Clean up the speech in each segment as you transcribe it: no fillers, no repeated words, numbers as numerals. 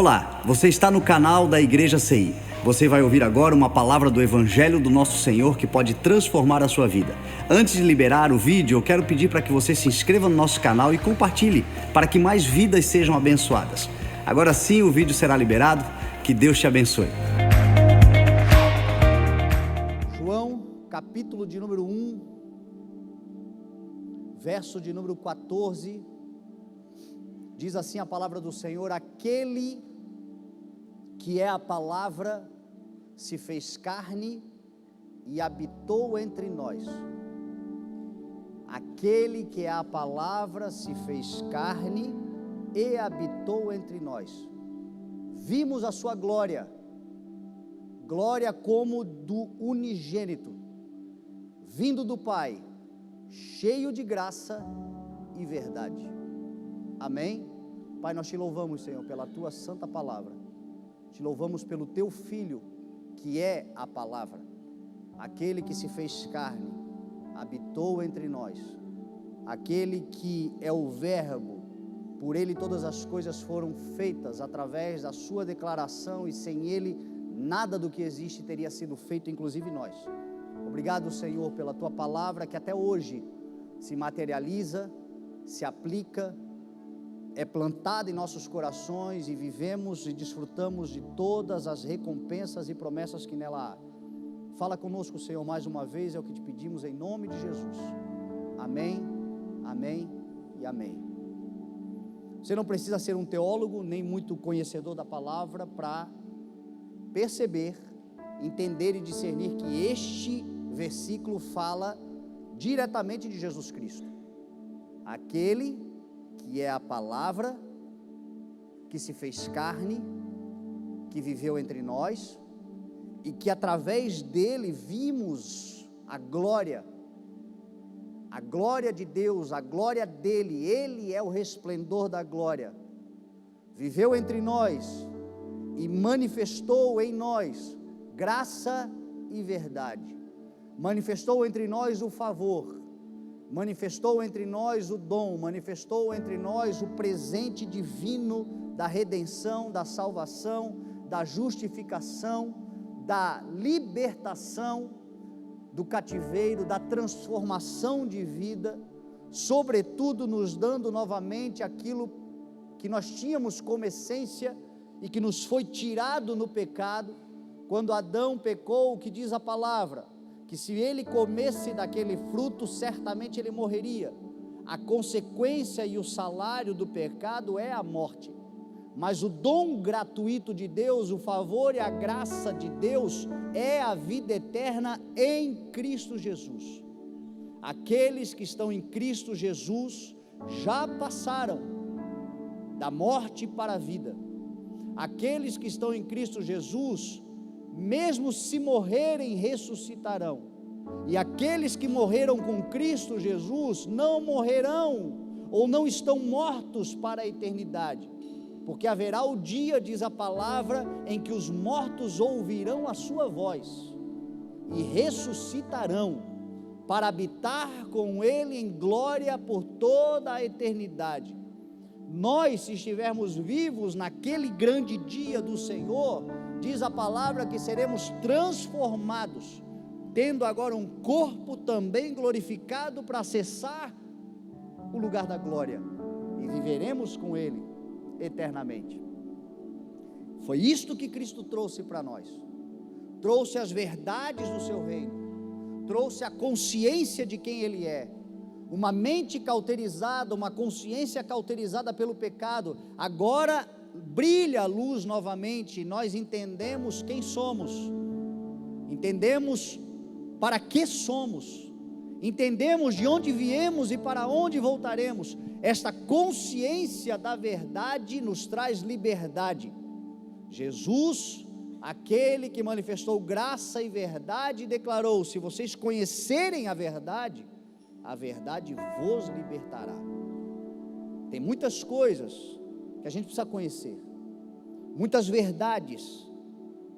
Olá, você está no canal da Igreja CI. Você vai ouvir agora uma palavra do Evangelho do Nosso Senhor que pode transformar a sua vida. Antes de liberar o vídeo, eu quero pedir para que você se inscreva no nosso canal e compartilhe, para que mais vidas sejam abençoadas. Agora sim o vídeo será liberado. Que Deus te abençoe. João, capítulo de número 1, verso de número 14, diz assim a palavra do Senhor: aquele que é a palavra se fez carne e habitou entre nós. Aquele que é a palavra se fez carne e habitou entre nós. Vimos a sua glória, glória como do unigênito, vindo do Pai, cheio de graça e verdade. Amém? Pai, nós te louvamos, Senhor, pela tua santa palavra. Te louvamos pelo teu Filho, que é a palavra, aquele que se fez carne, habitou entre nós, aquele que é o verbo, por ele todas as coisas foram feitas através da sua declaração, e sem ele nada do que existe teria sido feito, inclusive nós. Obrigado, Senhor, pela tua palavra que até hoje se materializa, se aplica, é plantada em nossos corações, e vivemos e desfrutamos de todas as recompensas e promessas que nela há. Fala conosco, Senhor, mais uma vez, é o que te pedimos em nome de Jesus. Amém, amém e amém. Você não precisa ser um teólogo, nem muito conhecedor da palavra, para perceber, entender e discernir que este versículo fala diretamente de Jesus Cristo, aquele que é a palavra que se fez carne, que viveu entre nós, e que através dele vimos a glória de Deus, a glória dele. Ele é o resplendor da glória, viveu entre nós e manifestou em nós graça e verdade, manifestou entre nós o favor, manifestou entre nós o dom, manifestou entre nós o presente divino da redenção, da salvação, da justificação, da libertação do cativeiro, da transformação de vida, sobretudo nos dando novamente aquilo que nós tínhamos como essência e que nos foi tirado no pecado. Quando Adão pecou, o que diz a palavra? Que se ele comesse daquele fruto, certamente ele morreria. A consequência e o salário do pecado é a morte, mas o dom gratuito de Deus, o favor e a graça de Deus é a vida eterna em Cristo Jesus. Aqueles que estão em Cristo Jesus já passaram da morte para a vida. Aqueles que estão em Cristo Jesus, mesmo se morrerem, ressuscitarão. E aqueles que morreram com Cristo Jesus não morrerão ou não estão mortos para a eternidade, porque haverá o dia, diz a palavra, em que os mortos ouvirão a sua voz e ressuscitarão para habitar com ele em glória por toda a eternidade. Nós, se estivermos vivos naquele grande dia do Senhor, diz a palavra que seremos transformados, tendo agora um corpo também glorificado para acessar o lugar da glória, e viveremos com ele eternamente. Foi isto que Cristo trouxe para nós, trouxe as verdades do seu reino, trouxe a consciência de quem ele é. Uma mente cauterizada, uma consciência cauterizada pelo pecado, agora brilha a luz novamente, nós entendemos quem somos, entendemos para que somos, entendemos de onde viemos e para onde voltaremos. Esta consciência da verdade nos traz liberdade. Jesus, aquele que manifestou graça e verdade, declarou: se vocês conhecerem a verdade vos libertará. Tem muitas coisas que a gente precisa conhecer, muitas verdades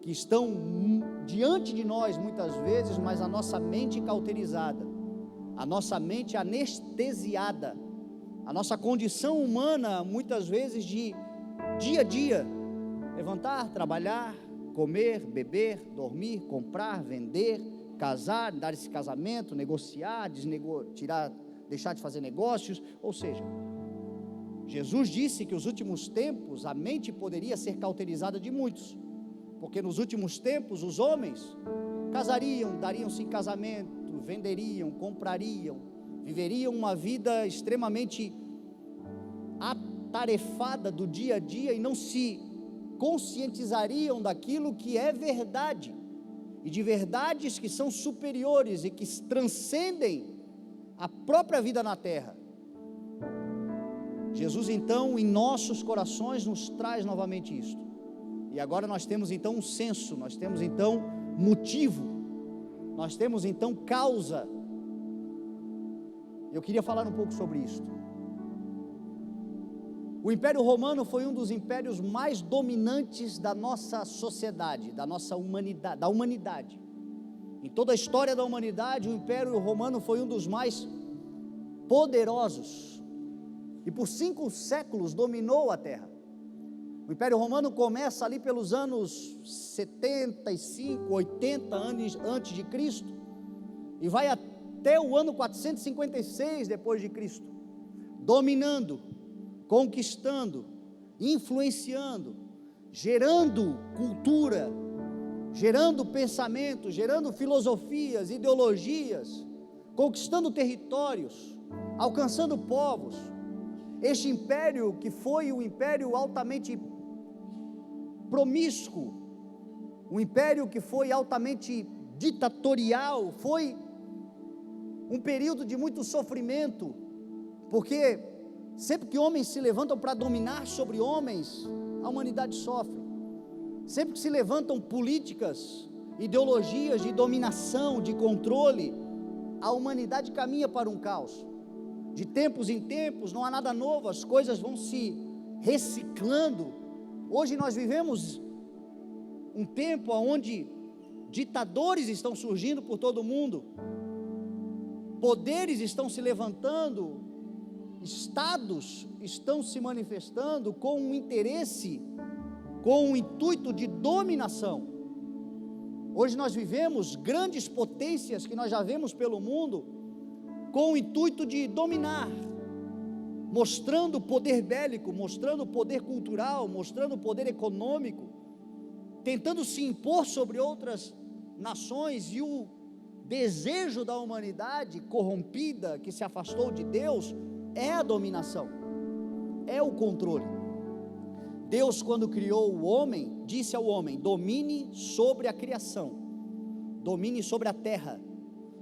que estão diante de nós muitas vezes, mas a nossa mente cauterizada, a nossa mente anestesiada, a nossa condição humana muitas vezes de dia a dia, Levantar, trabalhar, comer, beber, dormir, comprar, vender, casar, dar esse casamento, negociar, deixar de fazer negócios. Ou seja, Jesus disse que os últimos tempos a mente poderia ser cauterizada de muitos, porque nos últimos tempos os homens casariam, dariam-se em casamento, venderiam, comprariam, viveriam uma vida extremamente atarefada do dia a dia e não se conscientizariam daquilo que é verdade, e de verdades que são superiores e que transcendem a própria vida na terra. Jesus então em nossos corações nos traz novamente isto, e agora nós temos então um senso, nós temos então motivo, nós temos então causa. Eu queria falar um pouco sobre isto. O Império Romano foi um dos impérios mais dominantes da nossa sociedade, da nossa humanidade. Em toda a história da humanidade, o Império Romano foi um dos mais poderosos, e por 5 séculos dominou a terra. O Império Romano começa ali pelos anos 75, 80 anos antes de Cristo, e vai até o ano 456 depois de Cristo, dominando, conquistando, influenciando, gerando cultura, gerando pensamento, gerando filosofias, ideologias, conquistando territórios, alcançando povos. Este império, que foi um império altamente promíscuo, um império que foi altamente ditatorial, foi um período de muito sofrimento, porque sempre que homens se levantam para dominar sobre homens, a humanidade sofre. Sempre que se levantam políticas, ideologias de dominação, de controle, a humanidade caminha para um caos. De tempos em tempos, não há nada novo, as coisas vão se reciclando. Hoje nós vivemos um tempo onde ditadores estão surgindo por todo o mundo, poderes estão se levantando, estados estão se manifestando com um interesse, com um intuito de dominação. Hoje nós vivemos grandes potências que nós já vemos pelo mundo, com o intuito de dominar, mostrando poder bélico, mostrando poder cultural, mostrando poder econômico, tentando se impor sobre outras nações. E o desejo da humanidade corrompida, que se afastou de Deus, é a dominação, é o controle. Deus, quando criou o homem, disse ao homem: domine sobre a criação, domine sobre a terra,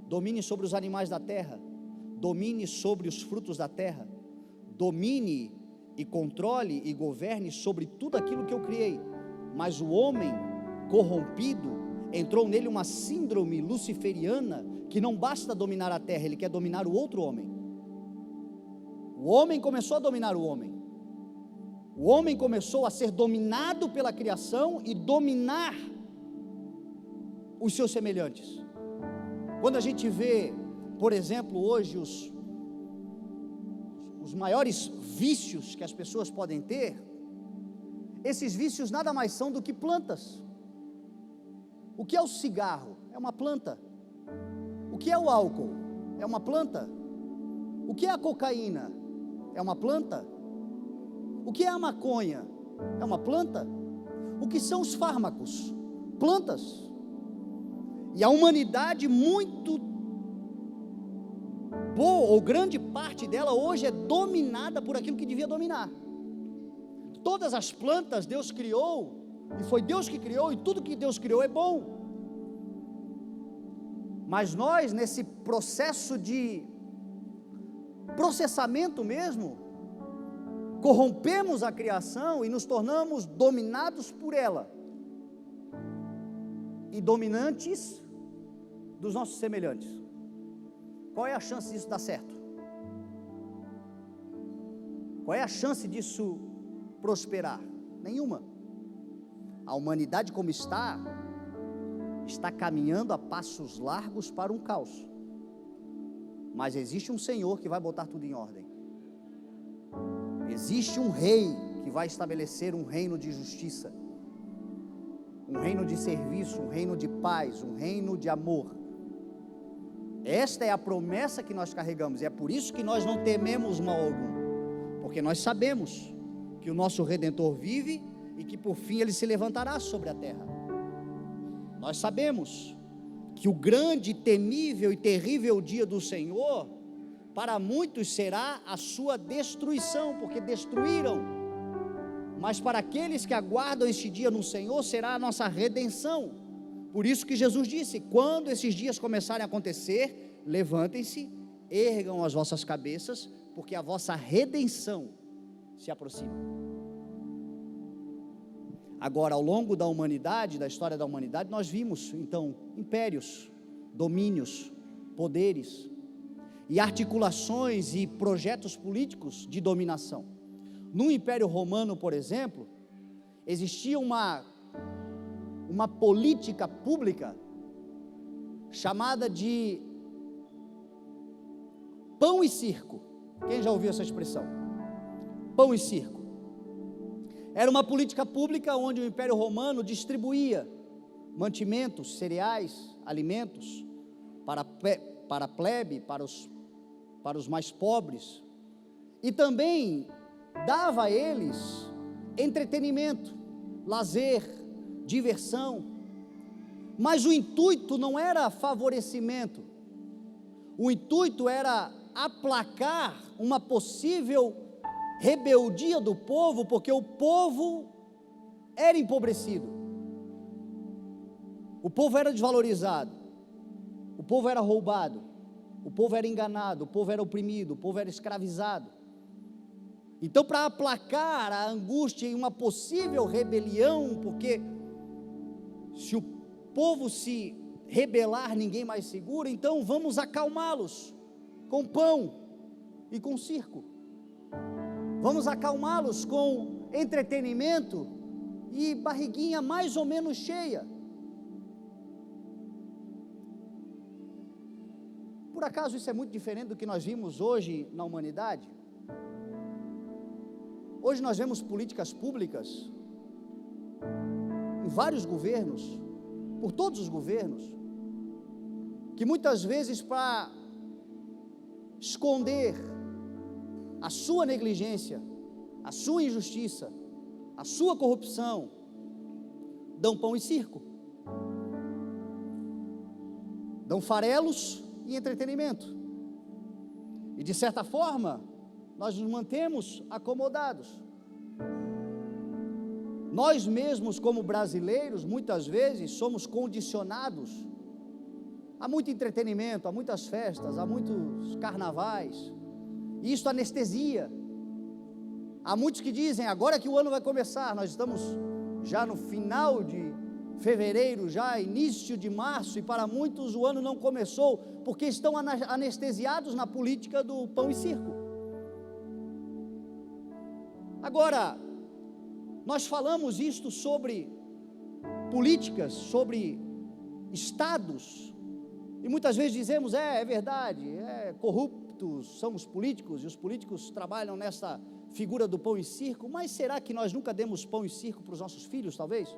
domine sobre os animais da terra, domine sobre os frutos da terra, domine e controle e governe sobre tudo aquilo que eu criei. Mas o homem corrompido, entrou nele uma síndrome luciferiana, que não basta dominar a terra, ele quer dominar o outro homem. O homem começou a dominar o homem. O homem começou a ser dominado pela criação e dominar os seus semelhantes. Quando a gente vê, por exemplo, hoje os maiores vícios que as pessoas podem ter, esses vícios nada mais são do que plantas. O que é o cigarro? É uma planta. O que é o álcool? É uma planta. O que é a cocaína? É uma planta. O que é a maconha? É uma planta. O que são os fármacos? Plantas. E a humanidade, muito boa, ou grande parte dela hoje, é dominada por aquilo que devia dominar. Todas as plantas Deus criou, e foi Deus que criou, e tudo que Deus criou é bom. Mas nós, nesse processo de processamento mesmo, corrompemos a criação e nos tornamos dominados por ela, e dominantes dos nossos semelhantes. Qual é a chance disso dar certo? Qual é a chance disso prosperar? Nenhuma. A humanidade como está caminhando a passos largos para um caos. Mas existe um Senhor que vai botar tudo em ordem. Existe um rei que vai estabelecer um reino de justiça. um reino de serviço, um reino de paz, um reino de amor. Esta é a promessa que nós carregamos, e é por isso que nós não tememos mal algum, porque nós sabemos que o nosso Redentor vive e que por fim ele se levantará sobre a terra. Nós sabemos que o grande, temível e terrível dia do Senhor, para muitos será a sua destruição, porque destruíram, mas para aqueles que aguardam este dia no Senhor, será a nossa redenção. Por isso que Jesus disse: quando esses dias começarem a acontecer, levantem-se, ergam as vossas cabeças, porque a vossa redenção se aproxima. Agora, ao longo da humanidade, da história da humanidade, nós vimos então impérios, domínios, poderes e articulações e projetos políticos de dominação. No Império Romano, por exemplo, existia uma política pública chamada de pão e circo. Quem já ouviu essa expressão? Pão e circo. Era uma política pública onde o Império Romano distribuía mantimentos, cereais, alimentos para a plebe, para os mais pobres, e também dava a eles entretenimento, lazer, diversão, mas o intuito não era favorecimento, o intuito era aplacar uma possível rebeldia do povo, porque o povo era empobrecido, o povo era desvalorizado, o povo era roubado, o povo era enganado, o povo era oprimido, o povo era escravizado. Então, para aplacar a angústia em uma possível rebelião, porque se o povo se rebelar, ninguém mais segura, então vamos acalmá-los com pão e com circo. Vamos acalmá-los com entretenimento e barriguinha mais ou menos cheia. Por acaso isso é muito diferente do que nós vimos hoje na humanidade? Hoje nós vemos políticas públicas em vários governos, por todos os governos, que muitas vezes, para esconder a sua negligência, a sua injustiça, a sua corrupção, dão pão e circo, dão farelos e entretenimento, e de certa forma nós nos mantemos acomodados. Nós mesmos, como brasileiros, muitas vezes somos condicionados a muito entretenimento, a muitas festas, a muitos carnavais, e isso anestesia. Há muitos que dizem: agora que o ano vai começar, nós estamos já no final de fevereiro, já início de março, e para muitos o ano não começou, porque estão anestesiados na política do pão e circo. Agora, nós falamos isto sobre políticas, sobre estados, e muitas vezes dizemos: é verdade, corruptos são os políticos, e os políticos trabalham nessa figura do pão e circo, mas será que nós nunca demos pão e circo para os nossos filhos, talvez?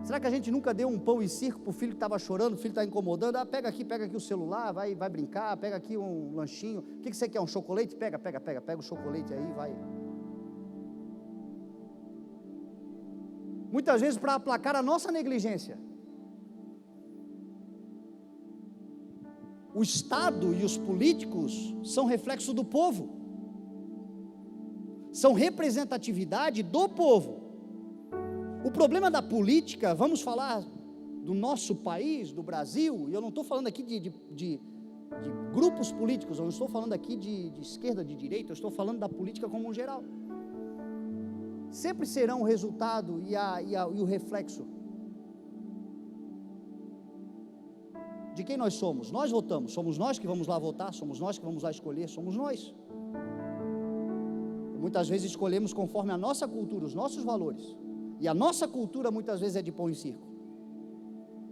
Será que a gente nunca deu um pão e circo para o filho que estava chorando, o filho está incomodando? Pega aqui o celular, vai brincar, pega aqui um lanchinho, o que você quer, um chocolate? Pega o chocolate aí, vai. Muitas vezes para aplacar a nossa negligência. O Estado e os políticos são reflexo do povo, são representatividade do povo. O problema da política, vamos falar do nosso país, do Brasil, e eu não estou falando aqui de grupos políticos, eu não estou falando aqui de esquerda, de direita, eu estou falando da política como um geral. Sempre serão o resultado e o reflexo de quem nós somos. Nós votamos, somos nós que vamos lá votar, somos nós que vamos lá escolher, somos nós. E muitas vezes escolhemos conforme a nossa cultura, os nossos valores. E a nossa cultura muitas vezes é de pão e circo.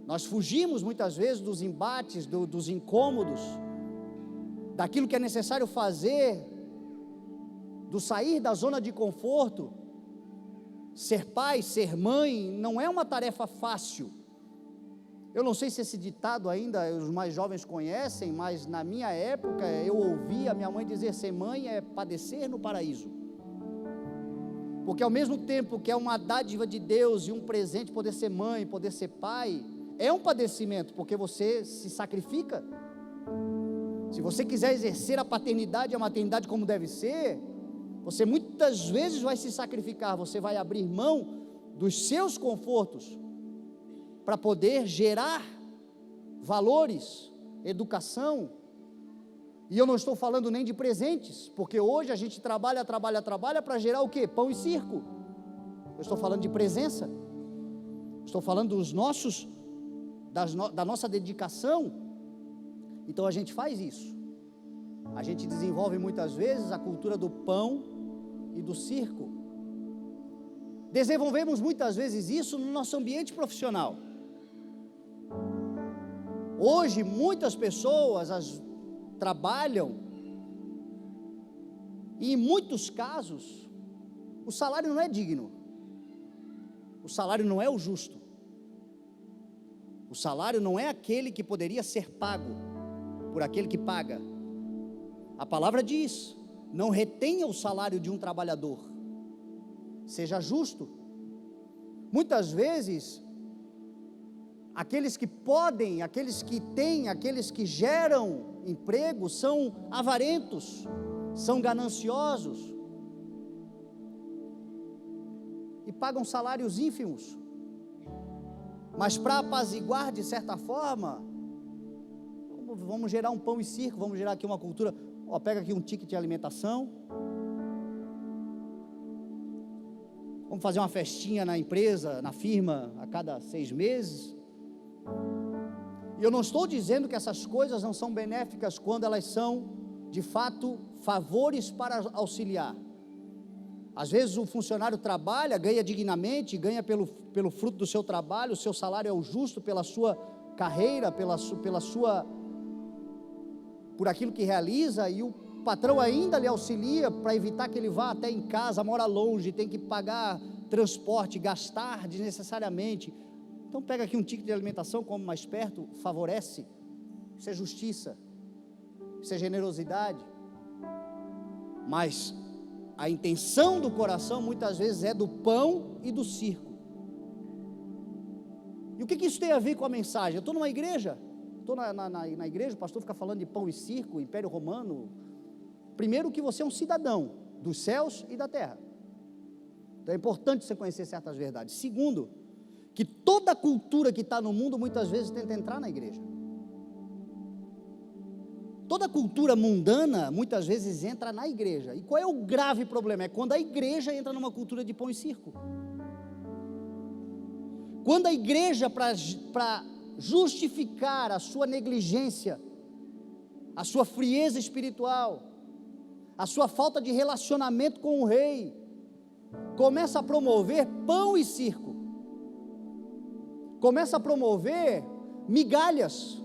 Nós fugimos muitas vezes dos embates, dos incômodos, daquilo que é necessário fazer, do sair da zona de conforto, Ser pai, ser mãe, não é uma tarefa fácil. Eu não sei se esse ditado ainda os mais jovens conhecem, mas na minha época eu ouvia minha mãe dizer: ser mãe é padecer no paraíso. Porque ao mesmo tempo que é uma dádiva de Deus e um presente poder ser mãe, poder ser pai, é um padecimento, porque você se sacrifica. Se você quiser exercer a paternidade e a maternidade como deve ser, você muitas vezes vai se sacrificar, você vai abrir mão dos seus confortos para poder gerar valores, educação. E eu não estou falando nem de presentes, porque hoje a gente trabalha para gerar o quê? Pão e circo. Eu estou falando de presença, estou falando dos nossos, da nossa dedicação. Então a gente faz isso, a gente desenvolve muitas vezes a cultura do pão e do circo. Desenvolvemos muitas vezes isso no nosso ambiente profissional. Hoje muitas pessoas trabalham e em muitos casos o salário não é digno, o salário não é o justo, o salário não é aquele que poderia ser pago por aquele que paga. A palavra diz: não retenha o salário de um trabalhador, seja justo. Muitas vezes aqueles que podem, aqueles que têm, aqueles que geram emprego são avarentos, são gananciosos e pagam salários ínfimos. Mas para apaziguar de certa forma, vamos gerar um pão e circo, vamos gerar aqui uma cultura. Pega aqui um ticket de alimentação, vamos fazer uma festinha na empresa, na firma, a cada 6 meses. E eu não estou dizendo que essas coisas não são benéficas quando elas são, de fato, favores para auxiliar. Às vezes o funcionário trabalha, ganha dignamente, ganha pelo fruto do seu trabalho, o seu salário é o justo pela sua carreira, por aquilo que realiza, e o patrão ainda lhe auxilia para evitar que ele vá até em casa, mora longe, tem que pagar transporte, gastar desnecessariamente. Então pega aqui um ticket de alimentação, come mais perto, favorece. Isso é justiça, isso é generosidade. Mas a intenção do coração muitas vezes é do pão e do circo. E o que isso tem a ver com a mensagem? Eu estou numa igreja, estou na igreja, o pastor fica falando de pão e circo, Império Romano. Primeiro, que você é um cidadão dos céus e da terra, então é importante você conhecer certas verdades. Segundo, que toda a cultura que está no mundo muitas vezes tenta entrar na igreja. Toda cultura mundana muitas vezes entra na igreja. E qual é o grave problema? É quando a igreja entra numa cultura de pão e circo. Quando a igreja, para justificar a sua negligência, a sua frieza espiritual, a sua falta de relacionamento com o rei, começa a promover pão e circo, começa a promover migalhas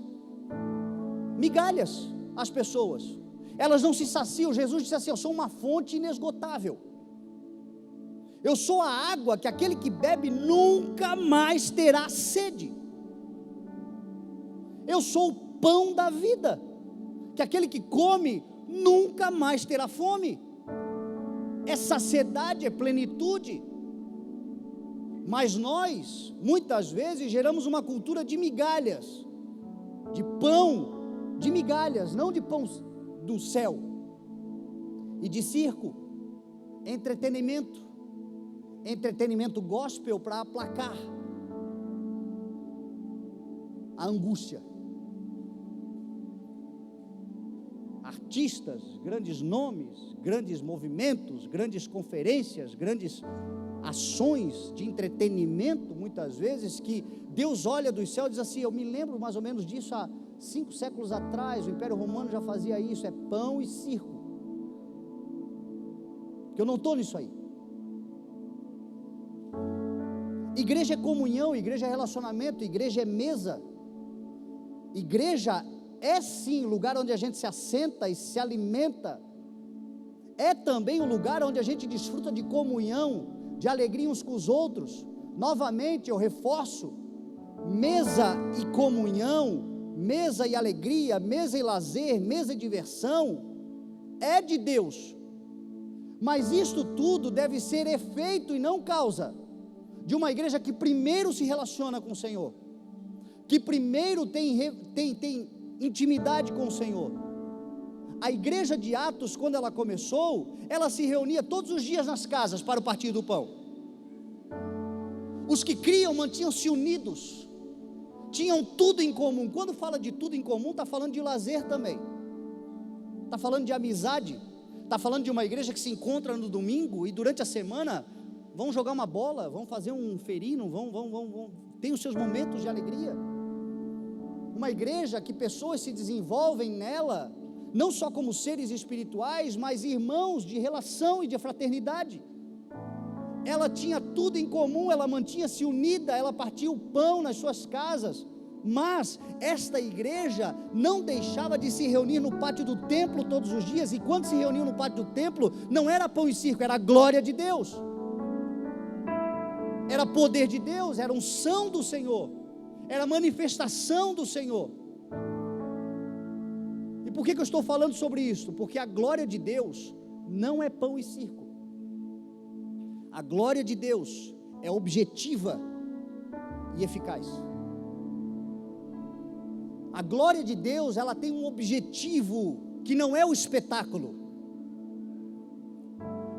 às pessoas, elas não se saciam. Jesus disse assim: eu sou uma fonte inesgotável, eu sou a água que aquele que bebe nunca mais terá sede, eu sou o pão da vida, que aquele que come nunca mais terá fome. É saciedade, é plenitude. Mas nós, muitas vezes, geramos uma cultura de migalhas, de pão, de migalhas, não de pão do céu, e de circo, entretenimento gospel para aplacar a angústia. Artistas, grandes nomes, grandes movimentos, grandes conferências, grandes ações de entretenimento, muitas vezes, que Deus olha dos céus e diz assim: eu me lembro mais ou menos disso há 5 séculos atrás, o Império Romano já fazia isso, é pão e circo, que eu não estou nisso aí. Igreja é comunhão, igreja é relacionamento, igreja é mesa, igreja é sim lugar onde a gente se assenta e se alimenta, é também um lugar onde a gente desfruta de comunhão, de alegria uns com os outros. Novamente eu reforço, mesa e comunhão, mesa e alegria, mesa e lazer, mesa e diversão, é de Deus, mas isto tudo deve ser efeito e não causa, de uma igreja que primeiro se relaciona com o Senhor, que primeiro tem intimidade com o Senhor. A igreja de Atos, quando ela começou, ela se reunia todos os dias nas casas para o partir do pão. Os que criam mantinham-se unidos, tinham tudo em comum. Quando fala de tudo em comum, está falando de lazer também, está falando de amizade, está falando de uma igreja que se encontra no domingo e durante a semana vão jogar uma bola, vão fazer um ferino, tem os seus momentos de alegria. Uma igreja que pessoas se desenvolvem nela, não só como seres espirituais, mas irmãos de relação e de fraternidade. Ela tinha tudo em comum, ela mantinha-se unida, ela partia o pão nas suas casas, mas esta igreja não deixava de se reunir no pátio do templo todos os dias, e quando se reuniam no pátio do templo, não era pão e circo, era a glória de Deus, era poder de Deus, era unção do Senhor, era manifestação do Senhor. E por que eu estou falando sobre isso? Porque a glória de Deus não é pão e circo. A glória de Deus é objetiva e eficaz. A glória de Deus, ela tem um objetivo que não é o espetáculo.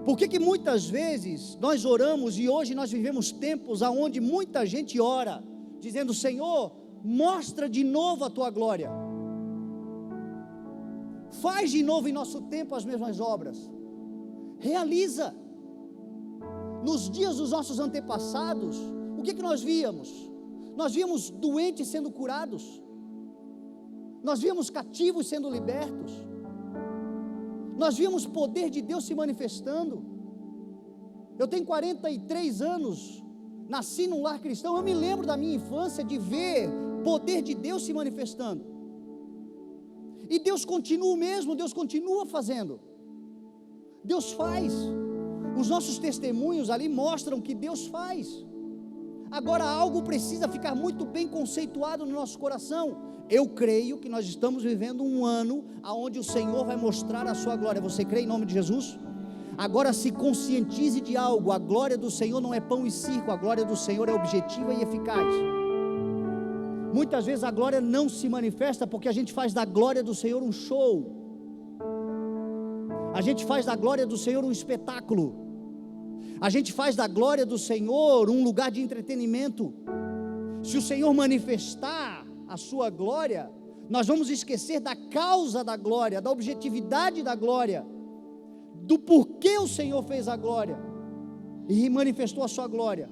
Por que muitas vezes nós oramos, e hoje nós vivemos tempos onde muita gente ora, dizendo: Senhor, mostra de novo a tua glória, faz de novo em nosso tempo as mesmas obras, realiza. Nos dias dos nossos antepassados, o que nós víamos? Nós víamos doentes sendo curados, nós víamos cativos sendo libertos, nós víamos poder de Deus se manifestando. Eu tenho 43 anos, nasci num lar cristão, eu me lembro da minha infância de ver poder de Deus se manifestando, e Deus continua o mesmo, Deus continua fazendo, Deus faz. Os nossos testemunhos ali mostram que Deus faz. Agora algo precisa ficar muito bem conceituado no nosso coração. Eu creio que nós estamos vivendo um ano onde o Senhor vai mostrar a sua glória. Você crê em nome de Jesus? Agora se conscientize de algo: a glória do Senhor não é pão e circo, a glória do Senhor é objetiva e eficaz. Muitas vezes a glória não se manifesta porque a gente faz da glória do Senhor um show, a gente faz da glória do Senhor um espetáculo, a gente faz da glória do Senhor um lugar de entretenimento. Se o Senhor manifestar a sua glória, nós vamos esquecer da causa da glória, da objetividade da glória, do porquê o Senhor fez a glória e manifestou a sua glória,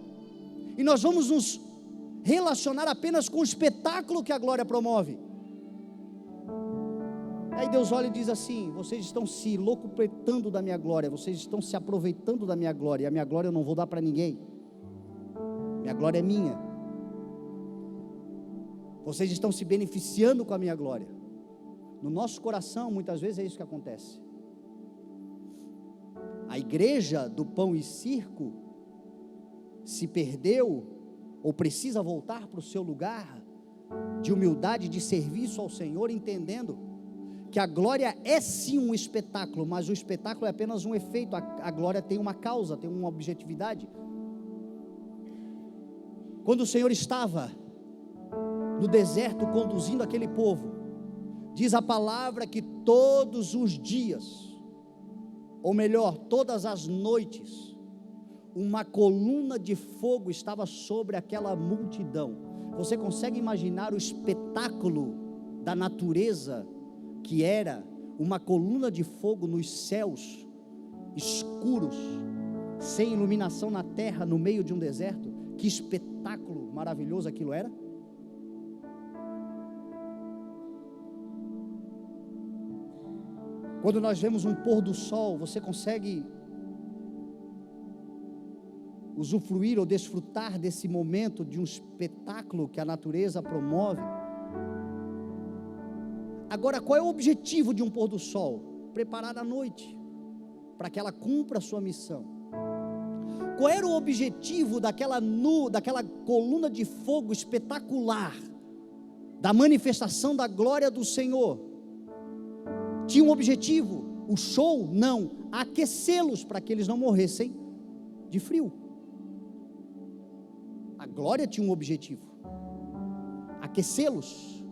e nós vamos nos relacionar apenas com o espetáculo que a glória promove. Aí Deus olha e diz assim: vocês estão se locupletando da minha glória, vocês estão se aproveitando da minha glória, e a minha glória eu não vou dar para ninguém, minha glória é minha, vocês estão se beneficiando com a minha glória. No nosso coração muitas vezes é isso que acontece. A igreja do pão e circo se perdeu, ou precisa voltar para o seu lugar de humildade, de serviço ao Senhor, entendendo que a glória é sim um espetáculo, mas o espetáculo é apenas um efeito. A glória tem uma causa, tem uma objetividade. Quando o Senhor estava no deserto conduzindo aquele povo, diz a palavra que todos os dias, ou melhor, todas as noites, uma coluna de fogo estava sobre aquela multidão. Você consegue imaginar o espetáculo da natureza que era uma coluna de fogo nos céus escuros, sem iluminação na terra, no meio de um deserto? Que espetáculo maravilhoso aquilo era. Quando nós vemos um pôr do sol, você consegue usufruir ou desfrutar desse momento de um espetáculo que a natureza promove? Agora, qual é o objetivo de um pôr do sol? Preparar a noite, para que ela cumpra a sua missão. Qual era o objetivo daquela coluna de fogo espetacular, da manifestação da glória do Senhor? Tinha um objetivo, o show? Não, aquecê-los para que eles não morressem de frio. A glória tinha um objetivo, aquecê-los.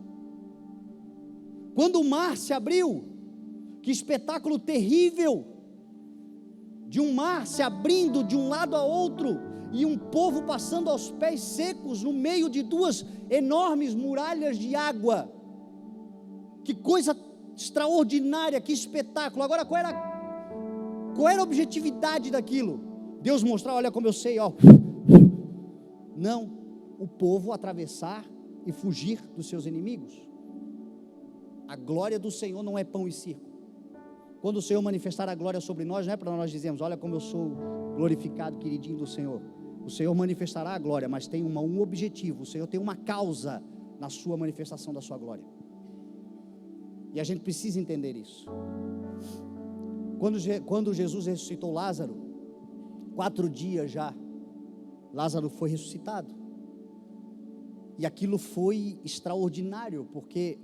Quando o mar se abriu, que espetáculo terrível, de um mar se abrindo de um lado a outro, e um povo passando aos pés secos, no meio de duas enormes muralhas de água. Que coisa extraordinária, que espetáculo. Agora qual era a objetividade daquilo? Deus mostrar, olha como eu sei, ó. Não, o povo atravessar e fugir dos seus inimigos. A glória do Senhor não é pão e circo. Quando o Senhor manifestar a glória sobre nós, não é para nós dizermos, olha como eu sou glorificado, queridinho do Senhor. O Senhor manifestará a glória, mas tem um objetivo. O Senhor tem uma causa na sua manifestação da sua glória. E a gente precisa entender isso. Quando Jesus ressuscitou Lázaro, 4 dias já, Lázaro foi ressuscitado. E aquilo foi extraordinário, porque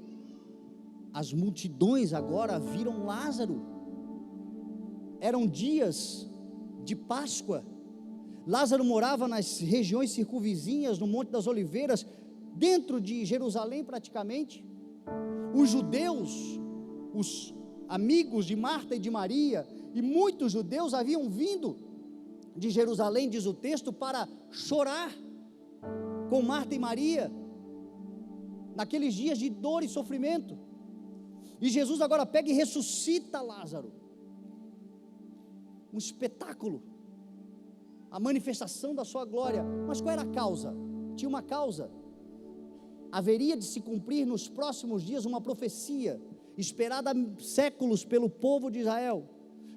as multidões agora viram Lázaro. Eram dias de Páscoa. Lázaro morava nas regiões circunvizinhas, no Monte das Oliveiras, dentro de Jerusalém praticamente. Os judeus, os amigos de Marta e de Maria, e muitos judeus haviam vindo de Jerusalém, diz o texto, para chorar com Marta e Maria, naqueles dias de dor e sofrimento. E Jesus agora pega e ressuscita Lázaro. Um espetáculo, a manifestação da sua glória. Mas qual era a causa? Tinha uma causa. Haveria de se cumprir nos próximos dias uma profecia, esperada há séculos pelo povo de Israel,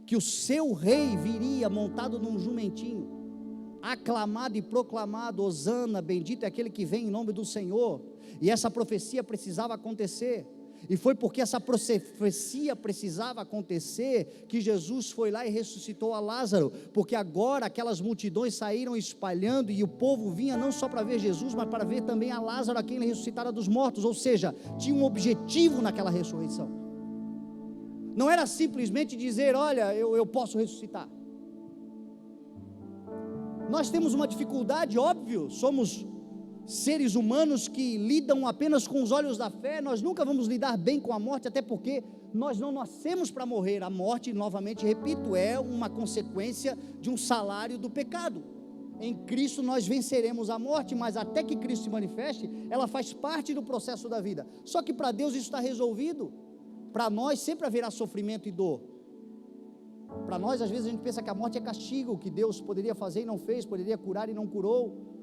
que o seu rei viria montado num jumentinho, aclamado e proclamado, Hosana, bendito é aquele que vem em nome do Senhor. E essa profecia precisava acontecer. E foi porque essa profecia precisava acontecer que Jesus foi lá e ressuscitou a Lázaro, porque agora aquelas multidões saíram espalhando e o povo vinha não só para ver Jesus, mas para ver também a Lázaro, a quem ele ressuscitara dos mortos. Ou seja, tinha um objetivo naquela ressurreição. Não era simplesmente dizer, olha, eu posso ressuscitar. Nós temos uma dificuldade, óbvio, somos seres humanos que lidam apenas com os olhos da fé. Nós nunca vamos lidar bem com a morte, até porque nós não nascemos para morrer. A morte, novamente repito, é uma consequência de um salário do pecado. Em Cristo nós venceremos a morte, mas até que Cristo se manifeste, ela faz parte do processo da vida. Só que para Deus isso está resolvido. Para nós sempre haverá sofrimento e dor. Para nós às vezes a gente pensa que a morte é castigo, que Deus poderia fazer e não fez, poderia curar e não curou.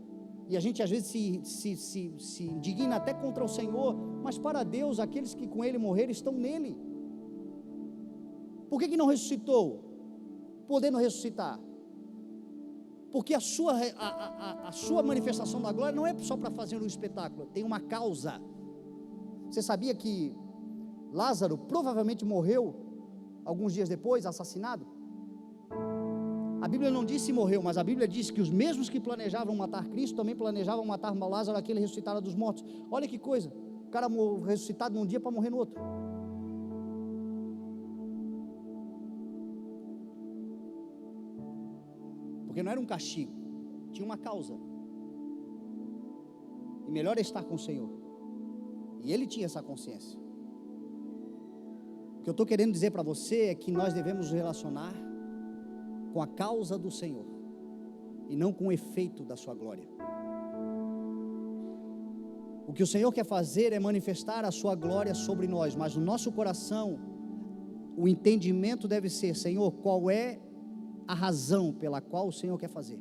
E a gente às vezes se indigna até contra o Senhor, mas para Deus, aqueles que com Ele morreram estão nele. Por que não ressuscitou? Podendo ressuscitar? Porque a sua manifestação da glória não é só para fazer um espetáculo, tem uma causa. Você sabia que Lázaro provavelmente morreu alguns dias depois, assassinado? A Bíblia não diz se morreu, mas a Bíblia diz que os mesmos que planejavam matar Cristo, também planejavam matar Lázaro, aquele ressuscitado dos mortos. Olha que coisa, o cara ressuscitado num dia para morrer no outro. Porque não era um castigo, tinha uma causa. E melhor é estar com o Senhor. E ele tinha essa consciência. O que eu estou querendo dizer para você é que nós devemos nos relacionar com a causa do Senhor e não com o efeito da sua glória. O que o Senhor quer fazer é manifestar a sua glória sobre nós, mas no nosso coração o entendimento deve ser, Senhor, qual é a razão pela qual o Senhor quer fazer?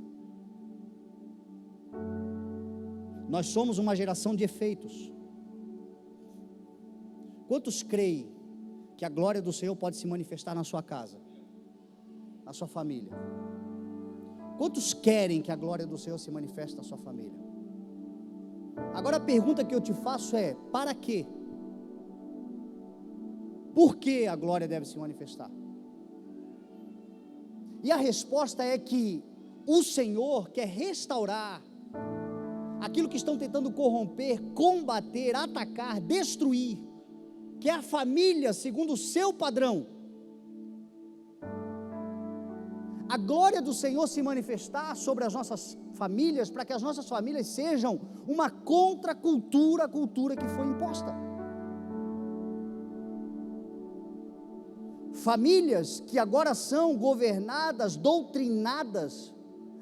Nós somos uma geração de efeitos. Quantos creem que a glória do Senhor pode se manifestar na sua casa, na sua família? Quantos querem que a glória do Senhor se manifeste na sua família? Agora a pergunta que eu te faço é: para quê? Por que a glória deve se manifestar? E a resposta é que o Senhor quer restaurar aquilo que estão tentando corromper, combater, atacar, destruir, que é a família segundo o seu padrão. A glória do Senhor se manifestar sobre as nossas famílias, para que as nossas famílias sejam uma contracultura à cultura que foi imposta. Famílias que agora são governadas, doutrinadas,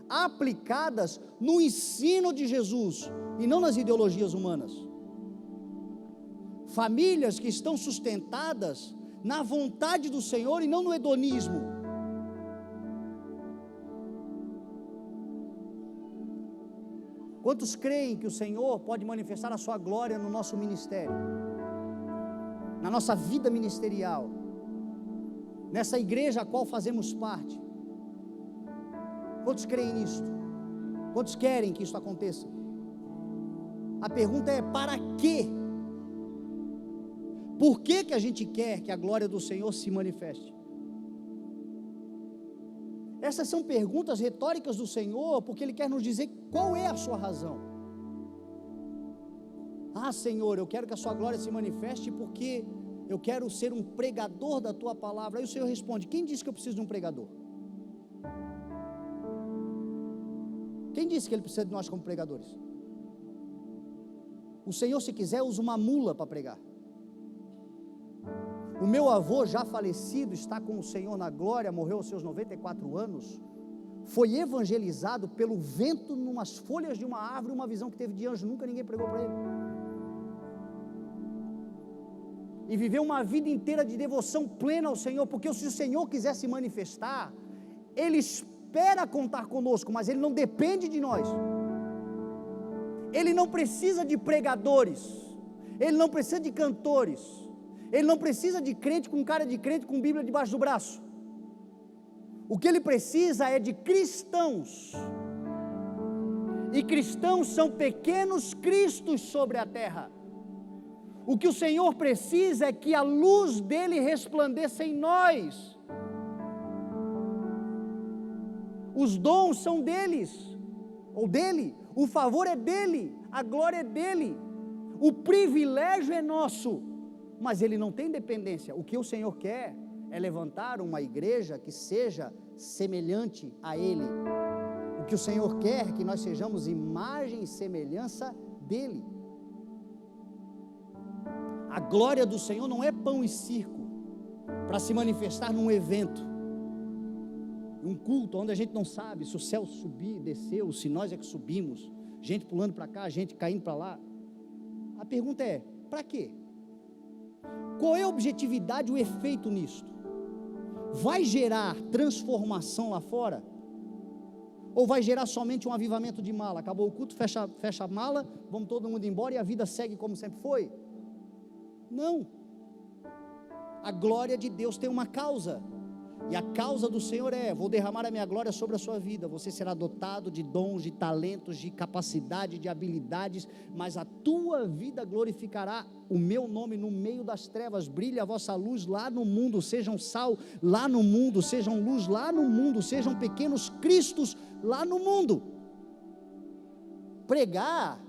aplicadas no ensino de Jesus e não nas ideologias humanas. Famílias que estão sustentadas na vontade do Senhor e não no hedonismo. Quantos creem que o Senhor pode manifestar a sua glória no nosso ministério, na nossa vida ministerial, nessa igreja a qual fazemos parte? Quantos creem nisto? Quantos querem que isso aconteça? A pergunta é: para quê? Por que que a gente quer que a glória do Senhor se manifeste? Essas são perguntas retóricas do Senhor, porque Ele quer nos dizer qual é a sua razão. Ah, Senhor, eu quero que a sua glória se manifeste porque eu quero ser um pregador da tua palavra. Aí o Senhor responde: quem disse que eu preciso de um pregador? Quem disse que Ele precisa de nós como pregadores? O Senhor, se quiser, usa uma mula para pregar. O meu avô, já falecido, está com o Senhor na glória, morreu aos seus 94 anos, foi evangelizado pelo vento numas folhas de uma árvore, uma visão que teve de anjo, nunca ninguém pregou para ele. E viveu uma vida inteira de devoção plena ao Senhor, porque se o Senhor quiser se manifestar, Ele espera contar conosco, mas Ele não depende de nós. Ele não precisa de pregadores, Ele não precisa de cantores, Ele não precisa de crente com cara de crente com Bíblia debaixo do braço. O que Ele precisa é de cristãos, e cristãos são pequenos cristos sobre a terra. O que o Senhor precisa é que a luz dEle resplandeça em nós. Os dons são deles, ou dEle, o favor é dEle, a glória é dEle, o privilégio é nosso, mas Ele não tem dependência. O que o Senhor quer é levantar uma igreja que seja semelhante a Ele. O que o Senhor quer é que nós sejamos imagem e semelhança dEle. A glória do Senhor não é pão e circo para se manifestar num evento, um culto onde a gente não sabe se o céu subiu, desceu, se nós é que subimos, gente pulando para cá, gente caindo para lá. A pergunta é: para quê? Qual é a objetividade, o efeito nisto? Vai gerar transformação lá fora? Ou vai gerar somente um avivamento de mala? Acabou o culto, fecha a mala, vamos todo mundo embora e a vida segue como sempre foi? Não. A glória de Deus tem uma causa, e a causa do Senhor é: vou derramar a minha glória sobre a sua vida. Você será dotado de dons, de talentos, de capacidade, de habilidades, mas a tua vida glorificará o meu nome no meio das trevas. Brilhe a vossa luz lá no mundo, sejam sal lá no mundo, sejam luz lá no mundo, sejam pequenos cristos lá no mundo. Pregar,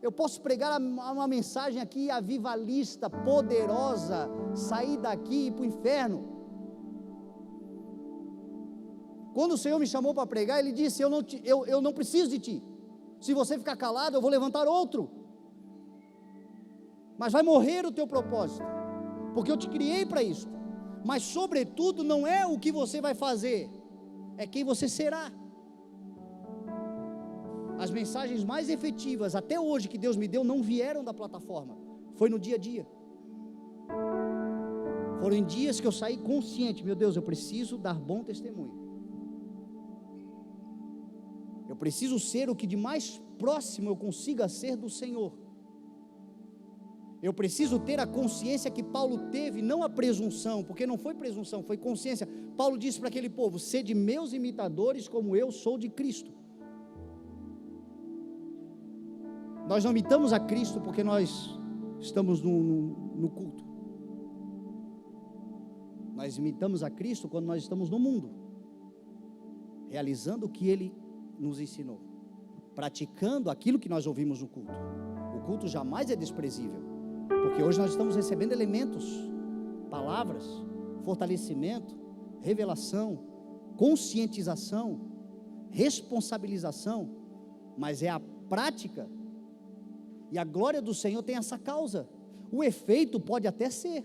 eu posso pregar uma mensagem aqui avivalista, poderosa, sair daqui e ir para o inferno. Quando o Senhor me chamou para pregar, Ele disse: eu não preciso de ti, se você ficar calado eu vou levantar outro, mas vai morrer o teu propósito, porque eu te criei para isso. Mas sobretudo não é o que você vai fazer, é quem você será. As mensagens mais efetivas até hoje que Deus me deu não vieram da plataforma, foi no dia a dia. Foram em dias que eu saí consciente: meu Deus, eu preciso dar bom testemunho, eu preciso ser o que de mais próximo eu consiga ser do Senhor. Eu preciso ter a consciência que Paulo teve, não a presunção, porque não foi presunção, foi consciência. Paulo disse para aquele povo: sede meus imitadores como eu sou de Cristo. Nós não imitamos a Cristo porque nós estamos no culto. Nós imitamos a Cristo quando nós estamos no mundo, realizando o que Ele nos ensinou, praticando aquilo que nós ouvimos no culto. O culto jamais é desprezível, porque hoje nós estamos recebendo elementos, palavras, fortalecimento, revelação, conscientização, responsabilização, mas é a prática, e a glória do Senhor tem essa causa. O efeito pode até ser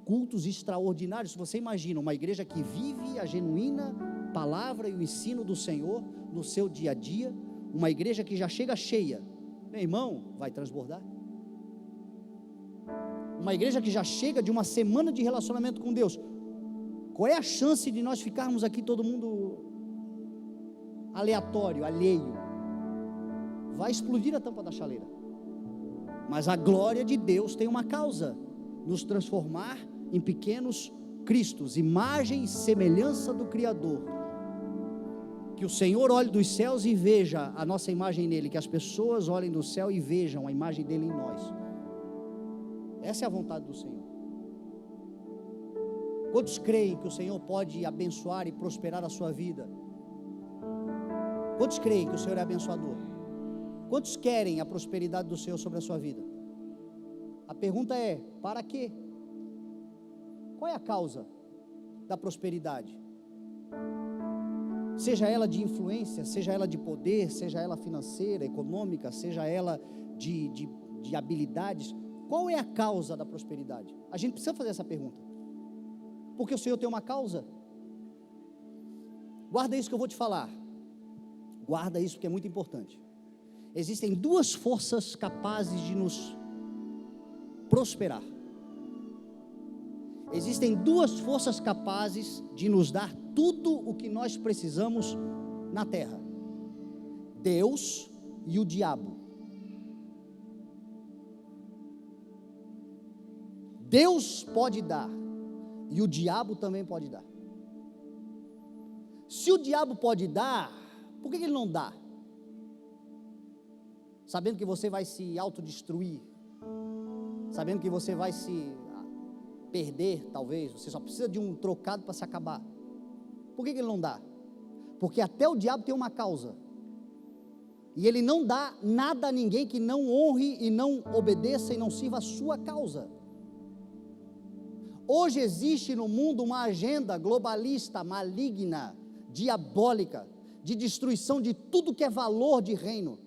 cultos extraordinários. Se você imagina uma igreja que vive a genuína palavra e o ensino do Senhor no seu dia a dia, uma igreja que já chega cheia, meu irmão, vai transbordar. Uma igreja que já chega de uma semana de relacionamento com Deus, qual é a chance de nós ficarmos aqui todo mundo aleatório, alheio? Vai explodir a tampa da chaleira. Mas a glória de Deus tem uma causa: nos transformar em pequenos Cristos, imagem e semelhança do Criador. Que o Senhor olhe dos céus e veja a nossa imagem nele, que as pessoas olhem do céu e vejam a imagem dele em nós. Essa é a vontade do Senhor. Quantos creem que o Senhor pode abençoar e prosperar a sua vida? Quantos creem que o Senhor é abençoador? Quantos querem a prosperidade do Senhor sobre a sua vida? A pergunta é: para quê? Qual é a causa da prosperidade? Seja ela de influência, seja ela de poder, seja ela financeira, econômica, seja ela de habilidades. Qual é a causa da prosperidade? A gente precisa fazer essa pergunta, porque o Senhor tem uma causa. Guarda isso que eu vou te falar, guarda isso porque é muito importante. Existem duas forças capazes de nos prosperar. Existem duas forças capazes de nos dar tudo o que nós precisamos na terra: Deus e o diabo. Deus pode dar e o diabo também pode dar. Se o diabo pode dar, por que ele não dá? Sabendo que você vai se autodestruir, sabendo que você vai se perder, talvez, você só precisa de um trocado para se acabar. Por que ele não dá? Porque até o diabo tem uma causa, e ele não dá nada a ninguém que não honre e não obedeça e não sirva a sua causa. Hoje existe no mundo uma agenda globalista, maligna, diabólica, de destruição de tudo que é valor de reino,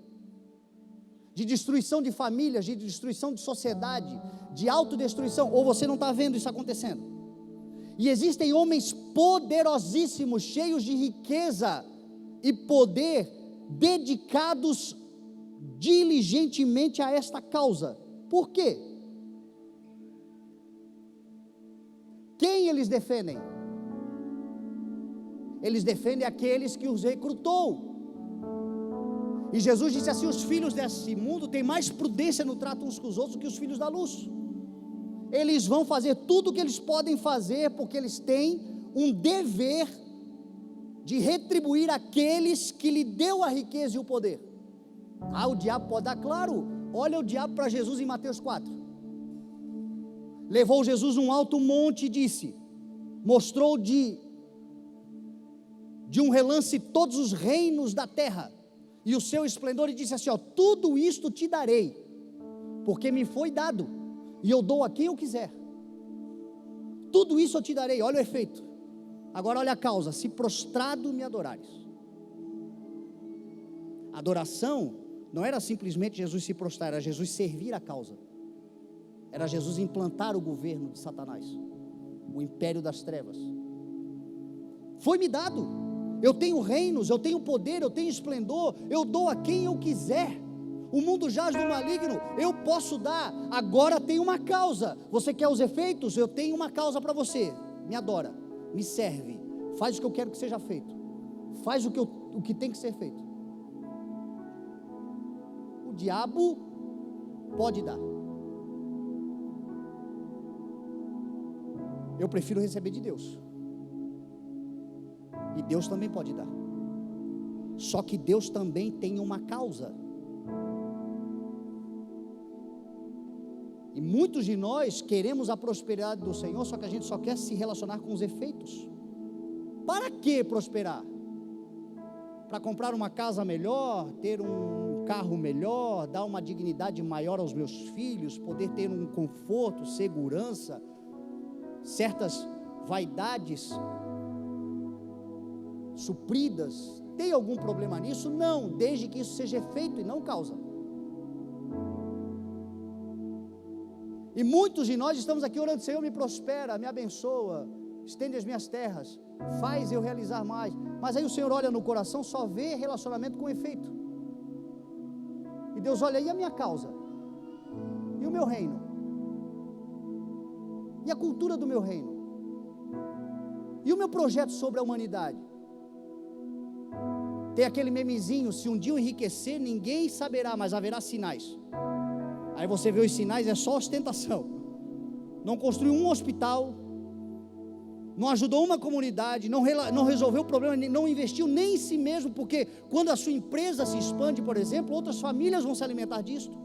de destruição de famílias, de destruição de sociedade, de autodestruição. Ou você não está vendo isso acontecendo? E existem homens poderosíssimos, cheios de riqueza e poder, dedicados diligentemente a esta causa. Por quê? Quem eles defendem? Eles defendem aqueles que os recrutou. E Jesus disse assim: os filhos desse mundo têm mais prudência no trato uns com os outros do que os filhos da luz. Eles vão fazer tudo o que eles podem fazer, porque eles têm um dever de retribuir aqueles que lhe deu a riqueza e o poder. O diabo pode dar, claro. Olha o diabo para Jesus em Mateus 4. Levou Jesus num alto monte e disse, mostrou de um relance todos os reinos da terra e o seu esplendor, e disse assim: tudo isto te darei, porque me foi dado, e eu dou a quem eu quiser. Tudo isso eu te darei. Olha o efeito. Agora olha a causa: se prostrado me adorares. Adoração não era simplesmente Jesus se prostrar, era Jesus servir a causa, era Jesus implantar o governo de Satanás, o império das trevas. Foi-me dado, eu tenho reinos, eu tenho poder, eu tenho esplendor, eu dou a quem eu quiser. O mundo jaz no maligno, eu posso dar. Agora tem uma causa. Você quer os efeitos? Eu tenho uma causa para você. Me adora, me serve, faz o que eu quero que seja feito, faz o que tem que ser feito. O diabo pode dar. Eu prefiro receber de Deus. E Deus também pode dar. Só que Deus também tem uma causa. E muitos de nós queremos a prosperidade do Senhor, só que a gente só quer se relacionar com os efeitos. Para que prosperar? para comprar uma casa melhor, ter um carro melhor, dar uma dignidade maior aos meus filhos, poder ter um conforto, segurança, certas vaidades supridas. Tem algum problema nisso? Não, desde que isso seja efeito e não causa. E muitos de nós estamos aqui orando: Senhor, me prospera, me abençoa, estende as minhas terras, faz eu realizar mais. Mas aí o Senhor olha no coração, só vê relacionamento com efeito. E Deus olha: e a minha causa? E o meu reino? E a cultura do meu reino? E o meu projeto sobre a humanidade? Tem aquele memezinho: se um dia eu enriquecer, ninguém saberá, mas haverá sinais. Aí você vê os sinais, é só ostentação. Não construiu um hospital, não ajudou uma comunidade, não resolveu o problema, não investiu nem em si mesmo, porque quando a sua empresa se expande, por exemplo, outras famílias vão se alimentar disto.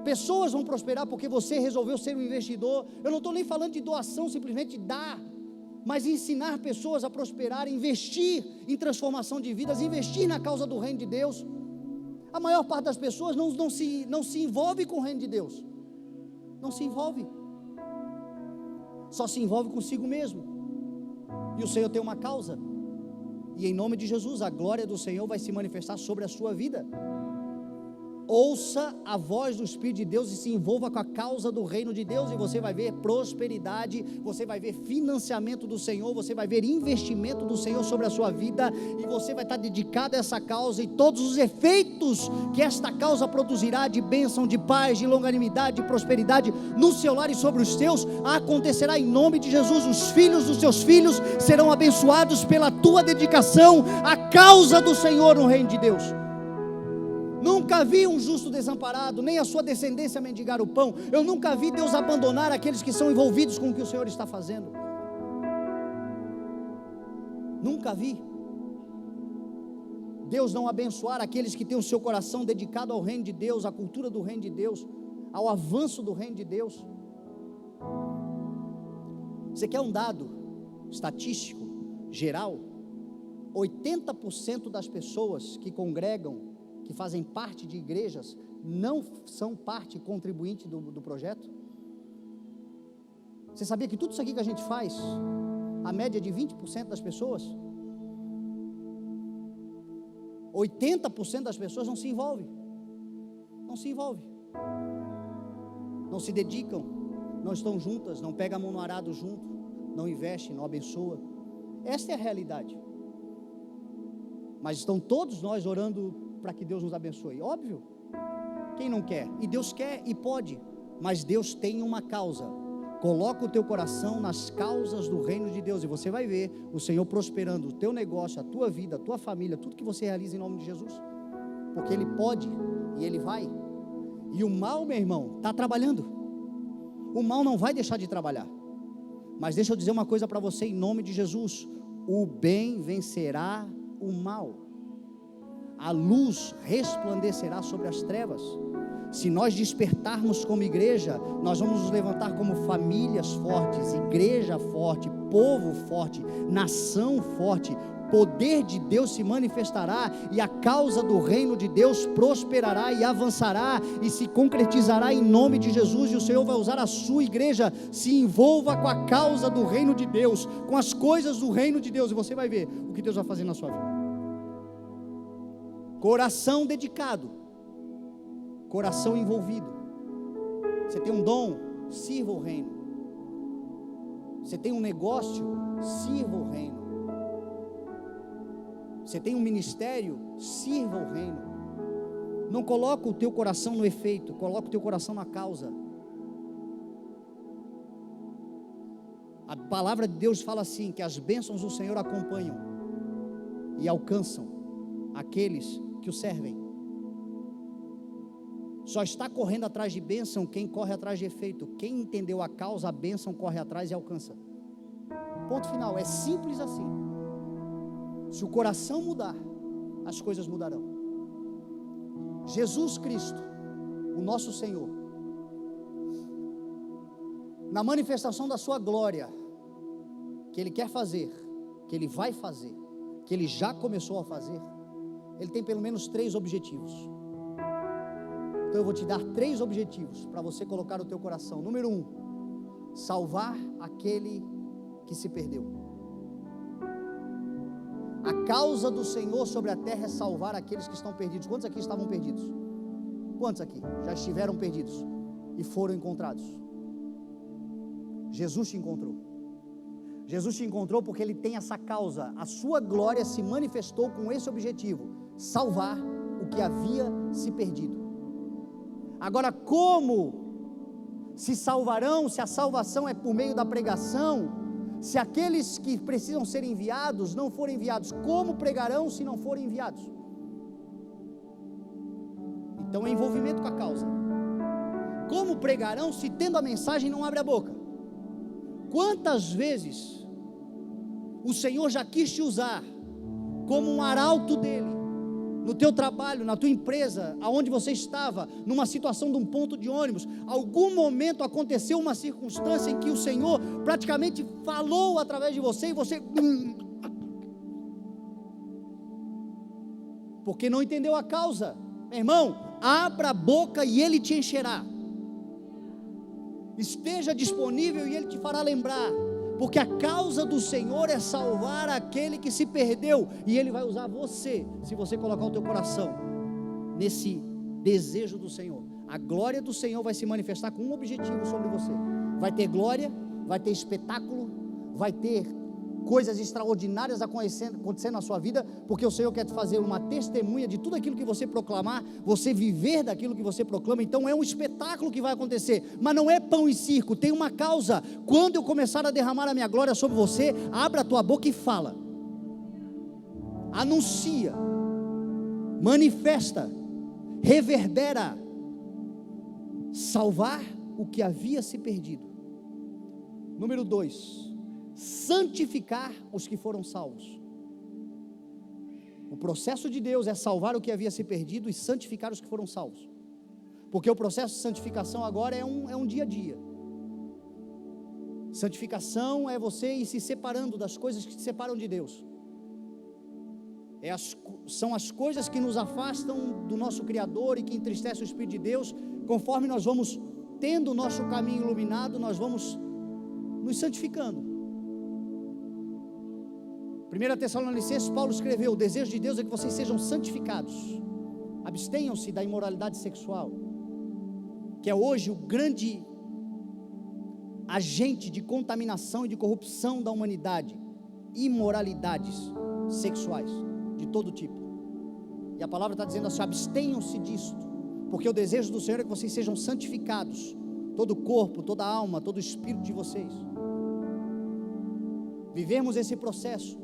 Pessoas vão prosperar porque você resolveu ser um investidor. Eu não estou nem falando de doação, simplesmente dar, mas ensinar pessoas a prosperar, investir em transformação de vidas, investir na causa do reino de Deus. A maior parte das pessoas não se envolve com o reino de Deus, não se envolve, só se envolve consigo mesmo. E o Senhor tem uma causa, e em nome de Jesus, a glória do Senhor vai se manifestar sobre a sua vida. Ouça a voz do Espírito de Deus e se envolva com a causa do reino de Deus, e você vai ver prosperidade, você vai ver financiamento do Senhor, você vai ver investimento do Senhor sobre a sua vida, e você vai estar dedicado a essa causa, e todos os efeitos que esta causa produzirá, de bênção, de paz, de longanimidade, de prosperidade no seu lar e sobre os teus, acontecerá em nome de Jesus. Os filhos dos seus filhos serão abençoados pela tua dedicação à causa do Senhor no reino de Deus. Nunca vi um justo desamparado, nem a sua descendência mendigar o pão. Eu nunca vi Deus abandonar aqueles que são envolvidos com o que o Senhor está fazendo. Nunca vi Deus não abençoar aqueles que têm o seu coração dedicado ao reino de Deus, à cultura do reino de Deus, ao avanço do reino de Deus. Você quer um dado estatístico geral? 80% das pessoas que congregam, que fazem parte de igrejas, não são parte contribuinte do projeto. Você sabia que tudo isso aqui que a gente faz, a média é de 20% das pessoas? 80% das pessoas não se envolvem, não se dedicam, não estão juntas, não pegam a mão no arado junto, não investem, não abençoam. Esta é a realidade. Mas estão todos nós orando para que Deus nos abençoe? Óbvio, quem não quer? E Deus quer e pode, mas Deus tem uma causa. Coloca o teu coração nas causas do reino de Deus, e você vai ver o Senhor prosperando o teu negócio, a tua vida, a tua família, tudo que você realiza em nome de Jesus, porque Ele pode e Ele vai. E o mal, meu irmão, está trabalhando. O mal não vai deixar de trabalhar. Mas deixa eu dizer uma coisa para você em nome de Jesus: o bem vencerá o mal. A luz resplandecerá sobre as trevas. Se nós despertarmos como igreja, nós vamos nos levantar como famílias fortes, igreja forte, povo forte, nação forte. Poder de Deus se manifestará, e a causa do reino de Deus prosperará e avançará e se concretizará em nome de Jesus. E o Senhor vai usar a sua igreja. Se envolva com a causa do reino de Deus, com as coisas do reino de Deus, e você vai ver o que Deus vai fazer na sua vida. Coração dedicado, coração envolvido. Você tem um dom, sirva o reino. Você tem um negócio, sirva o reino. Você tem um ministério, sirva o reino. Não coloca o teu coração no efeito, coloca o teu coração na causa. A palavra de Deus fala assim, que as bênçãos do Senhor acompanham e alcançam aqueles que o servem. Só está correndo atrás de bênção quem corre atrás de efeito. Quem entendeu a causa, a bênção corre atrás e alcança. Ponto final, é simples assim. Se o coração mudar, as coisas mudarão. Jesus Cristo, o nosso Senhor, na manifestação da sua glória, que Ele quer fazer, que Ele vai fazer, que Ele já começou a fazer, ele tem pelo menos 3 objetivos. Então eu vou te dar 3 objetivos para você colocar no teu coração. Número 1, salvar aquele que se perdeu. A causa do Senhor sobre a terra é salvar aqueles que estão perdidos. Quantos aqui estavam perdidos? Quantos aqui já estiveram perdidos e foram encontrados? Jesus te encontrou. Jesus te encontrou porque Ele tem essa causa. A sua glória se manifestou com esse objetivo: salvar o que havia se perdido. Agora, como se salvarão, se a salvação é por meio da pregação, se aqueles que precisam ser enviados não forem enviados? Como pregarão se não forem enviados? Então é envolvimento com a causa. Como pregarão se tendo a mensagem não abre a boca? Quantas vezes o Senhor já quis te usar como um arauto dele, no teu trabalho, na tua empresa, aonde você estava, numa situação de um ponto de ônibus, algum momento aconteceu uma circunstância em que o Senhor praticamente falou através de você, e você, porque não entendeu a causa. Meu irmão, abra a boca e Ele te encherá. Esteja disponível e Ele te fará lembrar, porque a causa do Senhor é salvar aquele que se perdeu, e Ele vai usar você, se você colocar o teu coração nesse desejo do Senhor. A glória do Senhor vai se manifestar com um objetivo sobre você. Vai ter glória, vai ter espetáculo, vai ter coisas extraordinárias acontecendo na sua vida, porque o Senhor quer te fazer uma testemunha de tudo aquilo que você proclamar, você viver daquilo que você proclama. Então é um espetáculo que vai acontecer, mas não é pão e circo, tem uma causa. Quando eu começar a derramar a minha glória sobre você, abra a tua boca e fala, anuncia, manifesta, reverbera, salvar o que havia se perdido. Número 2, santificar os que foram salvos. O processo de Deus é salvar o que havia se perdido e santificar os que foram salvos, porque o processo de santificação agora é um dia a dia. Santificação é você ir se separando das coisas que te separam de Deus. São as coisas que nos afastam do nosso Criador e que entristecem o Espírito de Deus. Conforme nós vamos tendo o nosso caminho iluminado, nós vamos nos santificando. 1 Tessalonicenses, Paulo escreveu: o desejo de Deus é que vocês sejam santificados, abstenham-se da imoralidade sexual, que é hoje o grande agente de contaminação e de corrupção da humanidade. Imoralidades sexuais de todo tipo, e a palavra está dizendo assim: abstenham-se disso, porque o desejo do Senhor é que vocês sejam santificados, todo o corpo, toda a alma, todo o espírito de vocês. Vivemos esse processo,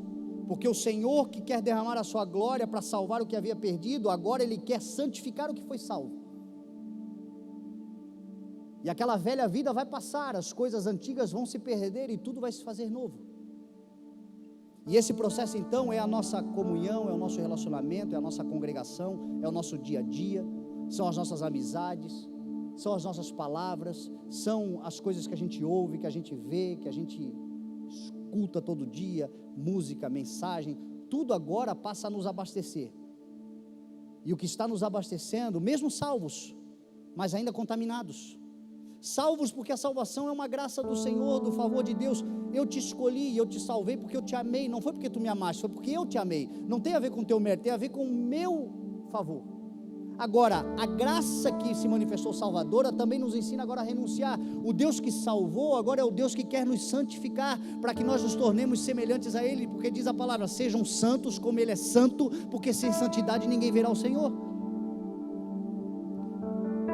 porque o Senhor, que quer derramar a sua glória para salvar o que havia perdido, agora Ele quer santificar o que foi salvo. E aquela velha vida vai passar, as coisas antigas vão se perder e tudo vai se fazer novo. E esse processo então é a nossa comunhão, é o nosso relacionamento, é a nossa congregação, é o nosso dia a dia, são as nossas amizades, são as nossas palavras, são as coisas que a gente ouve, que a gente vê, que a gente escuta todo dia, música, mensagem, tudo agora passa a nos abastecer. E o que está nos abastecendo, mesmo salvos, mas ainda contaminados. Salvos porque a salvação é uma graça do Senhor, do favor de Deus. Eu te escolhi, eu te salvei porque eu te amei, não foi porque tu me amaste, foi porque eu te amei. Não tem a ver com o teu mérito, tem a ver com o meu favor. Agora, a graça que se manifestou salvadora também nos ensina agora a renunciar. O Deus que salvou agora é o Deus que quer nos santificar, para que nós nos tornemos semelhantes a Ele, porque diz a palavra: sejam santos como Ele é santo, porque sem santidade ninguém verá o Senhor.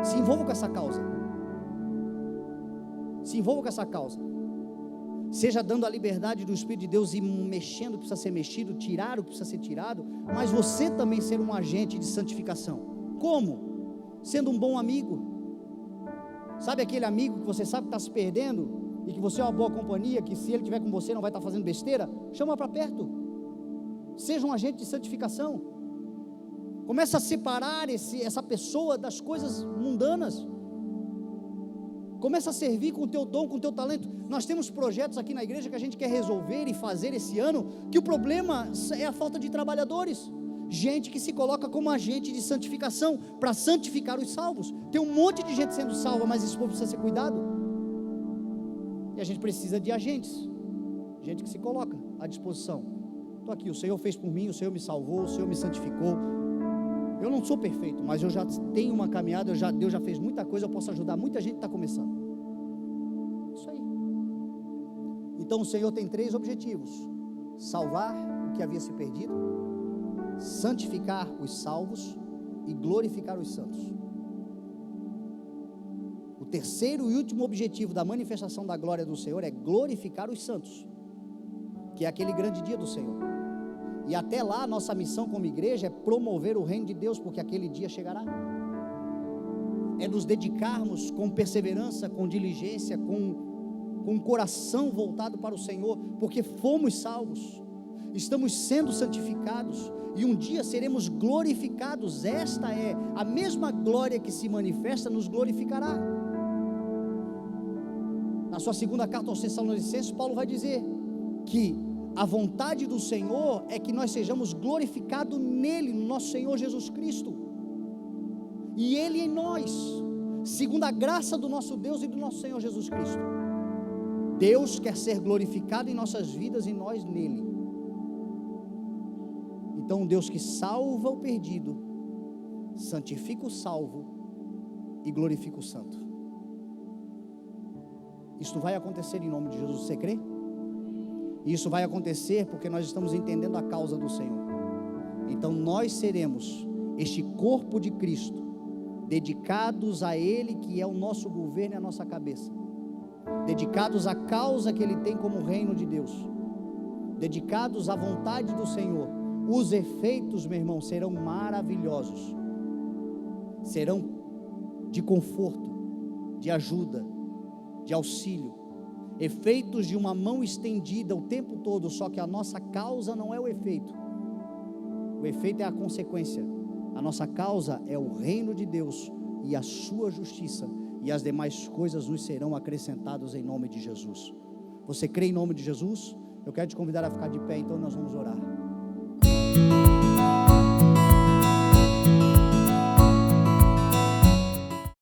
Se envolva com essa causa, se envolva com essa causa, seja dando a liberdade do Espírito de Deus e mexendo o que precisa ser mexido, tirar o que precisa ser tirado, mas você também ser um agente de santificação. Como? Sendo um bom amigo. Sabe aquele amigo que você sabe que está se perdendo e que você é uma boa companhia, que se ele estiver com você não vai estar fazendo besteira? Chama para perto. Seja um agente de santificação. Começa a separar essa pessoa das coisas mundanas. Começa a servir com o teu dom, com o teu talento. Nós temos projetos aqui na igreja que a gente quer resolver e fazer esse ano, que o problema é a falta de trabalhadores. gente que se coloca como agente de santificação, para santificar os salvos. Tem um monte de gente sendo salva, mas esse povo precisa ser cuidado, e a gente precisa de agentes, gente que se coloca à disposição. Estou aqui, o Senhor fez por mim, o Senhor me salvou, o Senhor me santificou. Eu não sou perfeito, mas eu já tenho uma caminhada, Deus já fez muita coisa, eu posso ajudar muita gente que está começando. Isso aí. Então o Senhor tem 3 objetivos: salvar o que havia se perdido, santificar os salvos e glorificar os santos. O terceiro e último objetivo da manifestação da glória do Senhor é glorificar os santos, que é aquele grande dia do Senhor. E até lá, nossa missão como igreja é promover o reino de Deus, porque aquele dia chegará. É nos dedicarmos com perseverança, com diligência, com um coração voltado para o Senhor, porque fomos salvos, estamos sendo santificados, e um dia seremos glorificados. Esta é a mesma glória que se manifesta, nos glorificará. Na sua segunda carta aos Tessalonicenses, Paulo vai dizer que a vontade do Senhor é que nós sejamos glorificados nele, no nosso Senhor Jesus Cristo, e Ele em nós, segundo a graça do nosso Deus e do nosso Senhor Jesus Cristo. Deus quer ser glorificado em nossas vidas e nós nele. Então, um Deus que salva o perdido, santifica o salvo e glorifica o santo. Isto vai acontecer em nome de Jesus, você crê? E isso vai acontecer porque nós estamos entendendo a causa do Senhor. Então nós seremos este corpo de Cristo, dedicados a Ele, que é o nosso governo e a nossa cabeça, dedicados à causa que Ele tem como reino de Deus, dedicados à vontade do Senhor. Os efeitos, meu irmão, serão maravilhosos, serão de conforto, de ajuda, de auxílio, efeitos de uma mão estendida o tempo todo. Só que a nossa causa não é o efeito é a consequência. A nossa causa é o reino de Deus e a sua justiça, e as demais coisas nos serão acrescentadas em nome de Jesus. Você crê em nome de Jesus? Eu quero te convidar a ficar de pé, então nós vamos orar.